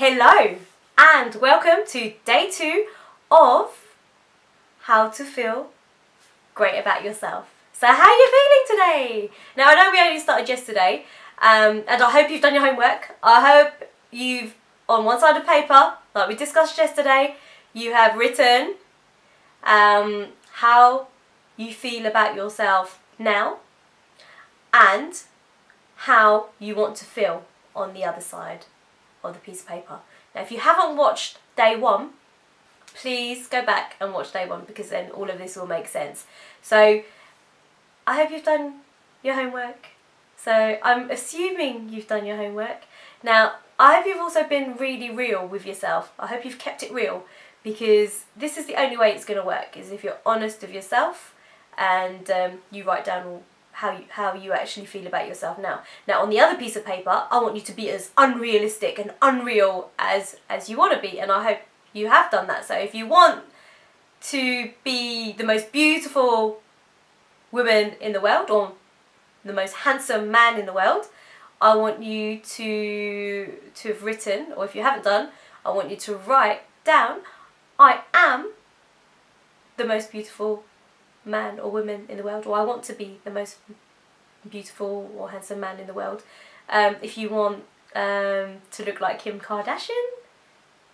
Hello and welcome to day 2 of how to feel great about yourself. So how are you feeling today? Now I know we only started yesterday and I hope you've done your homework. I hope you've, on one side of paper, like we discussed yesterday, you have written how you feel about yourself now and how you want to feel on the other side of the piece of paper. Now if you haven't watched day 1, please go back and watch day 1 because then all of this will make sense. So I hope you've done your homework. So I'm assuming you've done your homework. Now I hope you've also been really real with yourself. I hope you've kept it real because this is the only way it's going to work, is if you're honest with yourself and you write down how you actually feel about yourself now. Now on the other piece of paper, I want you to be as unrealistic and unreal as you want to be, and I hope you have done that. So if you want to be the most beautiful woman in the world or the most handsome man in the world, I want you to have written, or if you haven't done, I want you to write down, I am the most beautiful man or woman in the world, or I want to be the most beautiful or handsome man in the world. If you want to look like Kim Kardashian,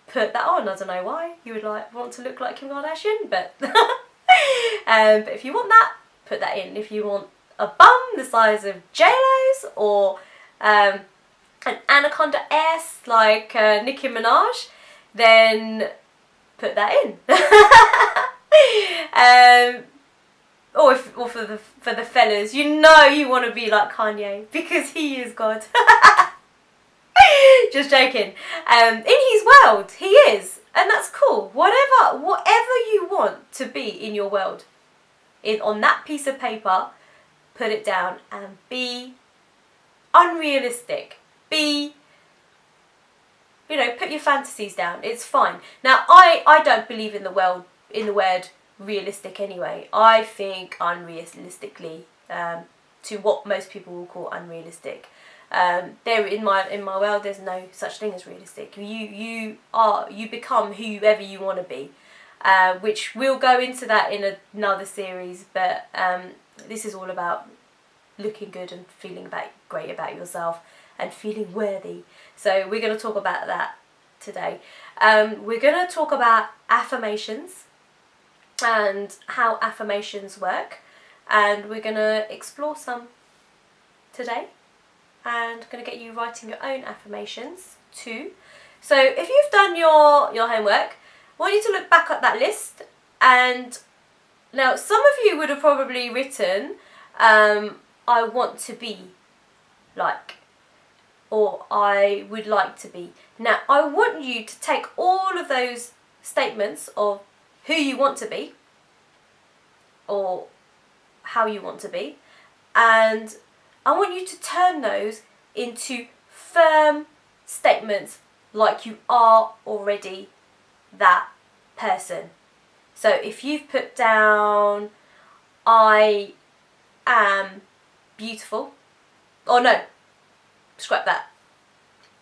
put that on. I don't know why you would want to look like Kim Kardashian, but but if you want that, put that in. If you want a bum the size of J-Lo's, or an anaconda ass like Nicki Minaj, then put that in. Or for the fellas, you know you want to be like Kanye because he is God. Just joking. In his world, he is, and that's cool. Whatever you want to be in your world, on that piece of paper, put it down and be unrealistic. Put your fantasies down. It's fine. Now I don't believe in the word realistic anyway. I think unrealistically, to what most people will call unrealistic. There in my world, there's no such thing as realistic. You become whoever you want to be, which we'll go into that in another series. But this is all about looking good and feeling great about yourself and feeling worthy. So we're going to talk about that today. We're going to talk about affirmations and how affirmations work, and we're going to explore some today, and going to get you writing your own affirmations too. So if you've done your homework, I want you to look back at that list, and now some of you would have probably written I want to be like, or I would like to be. Now I want you to take all of those statements of who you want to be or how you want to be, and I want you to turn those into firm statements like you are already that person. So if you've put down I am beautiful, or no, scrap that.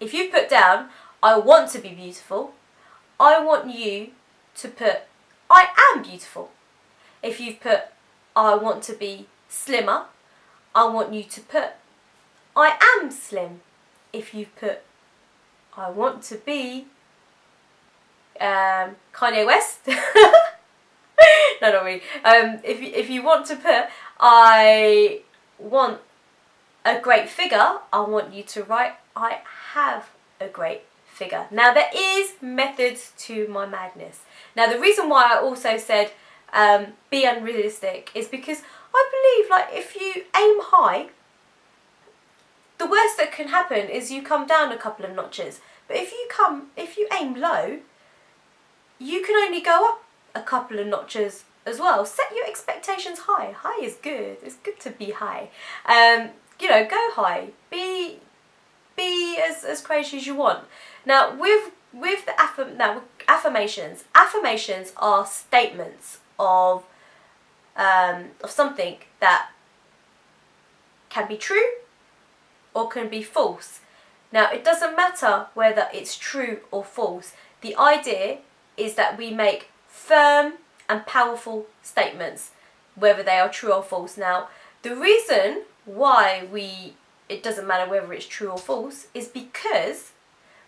If you've put down I want to be beautiful, I want you to put I am beautiful. If you've put I want to be slimmer, I want you to put I am slim. If you've put I want to be Kanye West, no, not really. If you want to put I want a great figure, I want you to write I have a great figure. Now there is methods to my madness. Now the reason why I also said be unrealistic is because I believe, like, if you aim high, the worst that can happen is you come down a couple of notches. But if you aim low, you can only go up a couple of notches as well. Set your expectations high. High is good. It's good to be high. Go high. Be as crazy as you want. Now with the affirmations. Affirmations are statements of something that can be true or can be false. Now, it doesn't matter whether it's true or false. The idea is that we make firm and powerful statements, whether they are true or false. Now, the reason why it doesn't matter whether it's true or false is because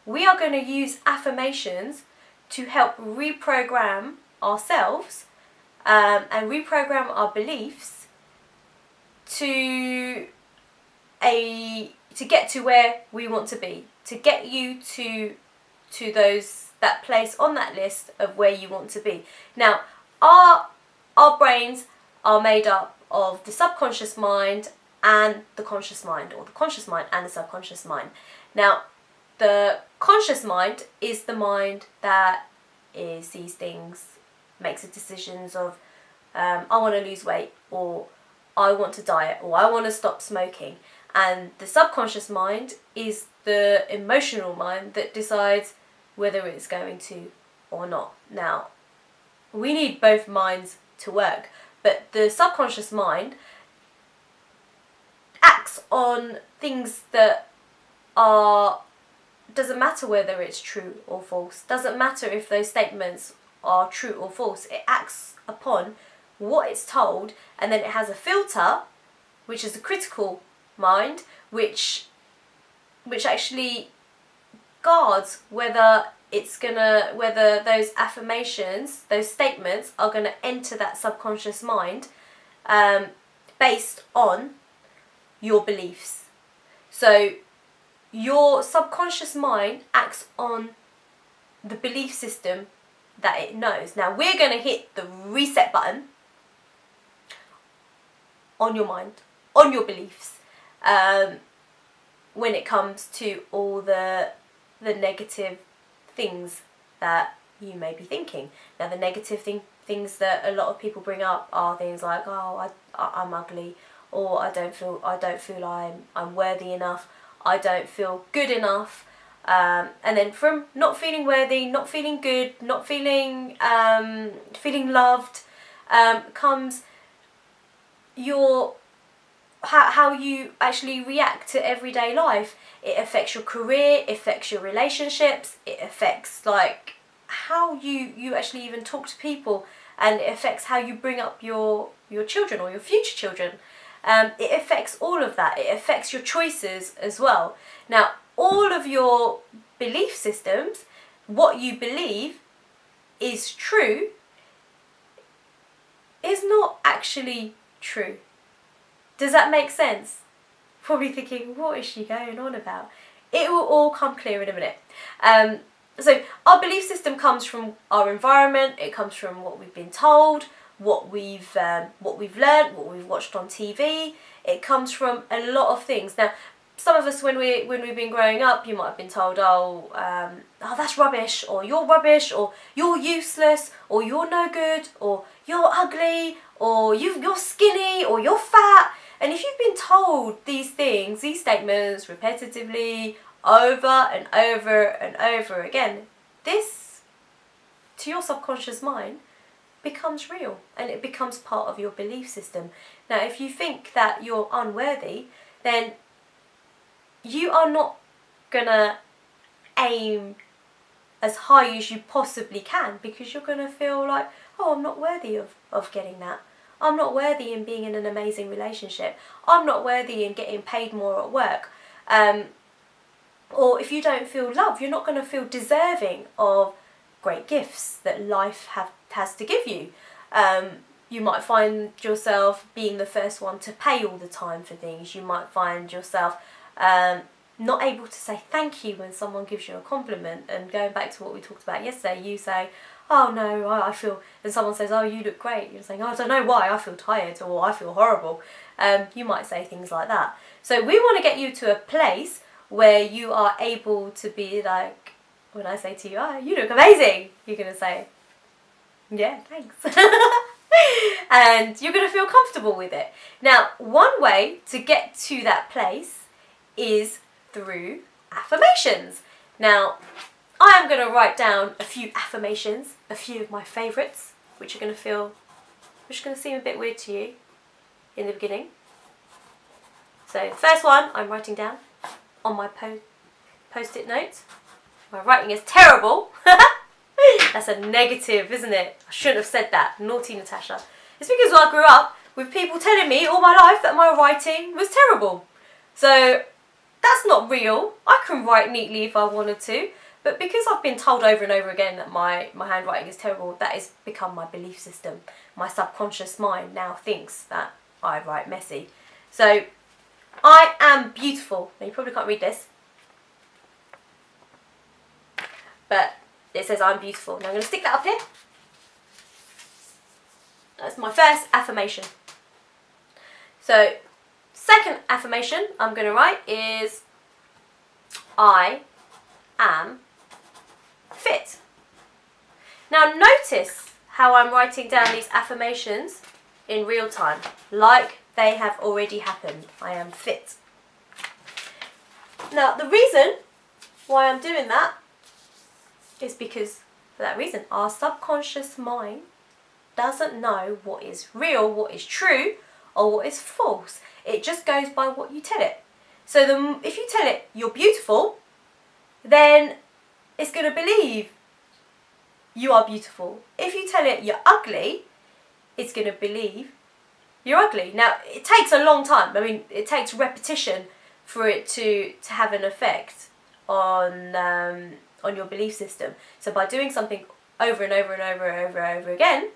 we are going to use affirmations to help reprogram ourselves and reprogram our beliefs to get to where we want to be, to get you to that place on that list of where you want to be. Now, our brains are made up of the subconscious mind and the conscious mind, or the conscious mind and the subconscious mind. Now, the conscious mind is the mind that sees things, makes the decisions of I want to lose weight, or I want to diet, or I want to stop smoking. And the subconscious mind is the emotional mind that decides whether it's going to or not. Now, we need both minds to work, but the subconscious mind acts on things that doesn't matter whether it's true or false, doesn't matter if those statements are true or false. It acts upon what it's told, and then it has a filter, which is a critical mind, which actually guards whether those affirmations, those statements are going to enter that subconscious mind based on your beliefs. So your subconscious mind acts on the belief system that it knows. Now, we're going to hit the reset button on your mind, on your beliefs, when it comes to all the negative things that you may be thinking. Now, the negative things that a lot of people bring up are things like, oh, I'm ugly, or I don't feel I'm worthy enough, I don't feel good enough, and then from not feeling worthy, not feeling good, not feeling loved, comes how you actually react to everyday life. It affects your career, it affects your relationships, it affects like how you actually even talk to people, and it affects how you bring up your children or your future children. It affects all of that. It affects your choices as well. Now, all of your belief systems, what you believe is true, is not actually true. Does that make sense? Probably thinking, what is she going on about? It will all come clear in a minute. So our belief system comes from our environment. It comes from what we've been told, what we've learned, what we've watched on TV. It comes from a lot of things. Now, some of us, when we've been growing up, you might have been told, oh, that's rubbish, or you're rubbish, or you're useless, or you're no good, or you're ugly, or you're skinny, or you're fat. And if you've been told these things, these statements repetitively, over and over and over again, this, to your subconscious mind, becomes real, and it becomes part of your belief system. Now, if you think that you're unworthy, then you are not gonna aim as high as you possibly can, because you're gonna feel like, oh, I'm not worthy of getting that. I'm not worthy in being in an amazing relationship. I'm not worthy in getting paid more at work. Or if you don't feel love, you're not going to feel deserving of great gifts that life has to give you. You might find yourself being the first one to pay all the time for things. You might find yourself not able to say thank you when someone gives you a compliment. And going back to what we talked about yesterday, you say, oh no, I feel, and someone says, oh, you look great. You're saying, oh, I don't know why, I feel tired, or I feel horrible. You might say things like that. So we want to get you to a place where you are able to be like, when I say to you, oh, you look amazing, you're going to say, yeah, thanks. And you're going to feel comfortable with it. Now, one way to get to that place is through affirmations. Now, I am going to write down a few affirmations, a few of my favourites, which are going to seem a bit weird to you in the beginning. So, the first one I'm writing down on my post-it note. My writing is terrible. That's a negative, isn't it? I shouldn't have said that. Naughty Natasha. It's because I grew up with people telling me all my life that my writing was terrible. So that's not real. I can write neatly if I wanted to. But because I've been told over and over again that my handwriting is terrible, that has become my belief system. My subconscious mind now thinks that I write messy. So I am beautiful. Now you probably can't read this. But it says I'm beautiful. Now I'm going to stick that up here. That's my first affirmation. So, second affirmation I'm going to write is I am fit. Now notice how I'm writing down these affirmations in real time, like they have already happened. I am fit. Now the reason why I'm doing that is because, for that reason, our subconscious mind doesn't know what is real, what is true, or what is false. It just goes by what you tell it. So if you tell it you're beautiful, then it's going to believe you are beautiful. If you tell it you're ugly, it's going to believe you're ugly. Now, it takes a long time. I mean, it takes repetition for it to have an effect on your belief system. So by doing something over and over and over and over and over again,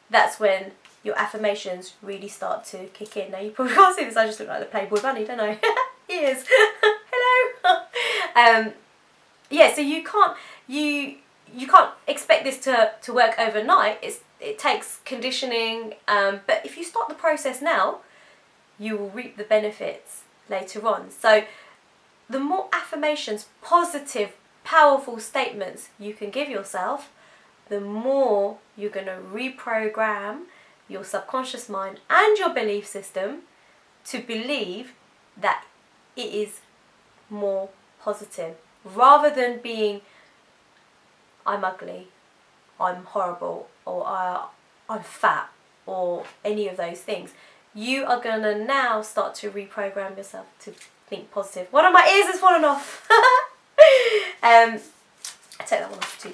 that's when your affirmations really start to kick in. Now you probably can't see this, I just look like the Playboy bunny, don't I? He is. Hello. Yeah, so you can't expect this to work overnight. It takes conditioning, but if you start the process now, you will reap the benefits later on. So the more affirmations, positive, powerful statements you can give yourself, the more you're going to reprogram your subconscious mind and your belief system to believe that it is more positive, rather than being I'm ugly, I'm horrible, or I'm fat, or any of those things. You are going to now start to reprogram yourself to think positive. One of my ears has fallen off. I take that one off too.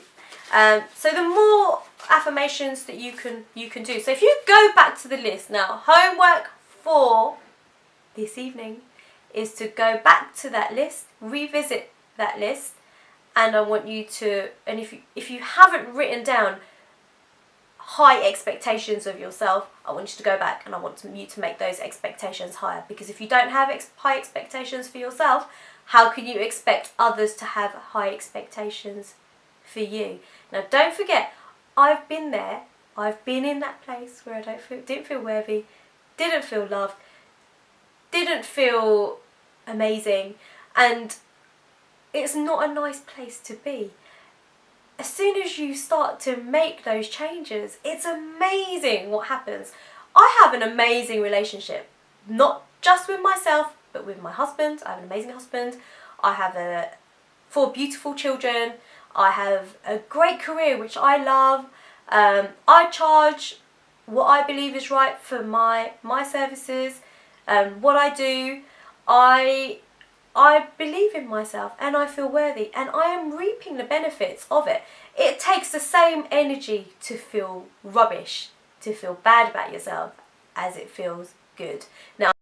So the more affirmations that you can do. So if you go back to the list now, homework for this evening is to go back to that list, revisit that list, and I want you to, and if you haven't written down high expectations of yourself, I want you to go back and I want you to make those expectations higher. Because if you don't have high expectations for yourself, how can you expect others to have high expectations for you? Now don't forget, I've been there. I've been in that place where I didn't feel worthy, didn't feel loved, didn't feel amazing, and it's not a nice place to be. As soon as you start to make those changes, it's amazing what happens. I have an amazing relationship, not just with myself, but with my husband. I have an amazing husband. I have 4 beautiful children. I have a great career, which I love. I charge what I believe is right for my services. What I do, I believe in myself and I feel worthy, and I am reaping the benefits of it. It takes the same energy to feel rubbish, to feel bad about yourself, as it feels good. Now,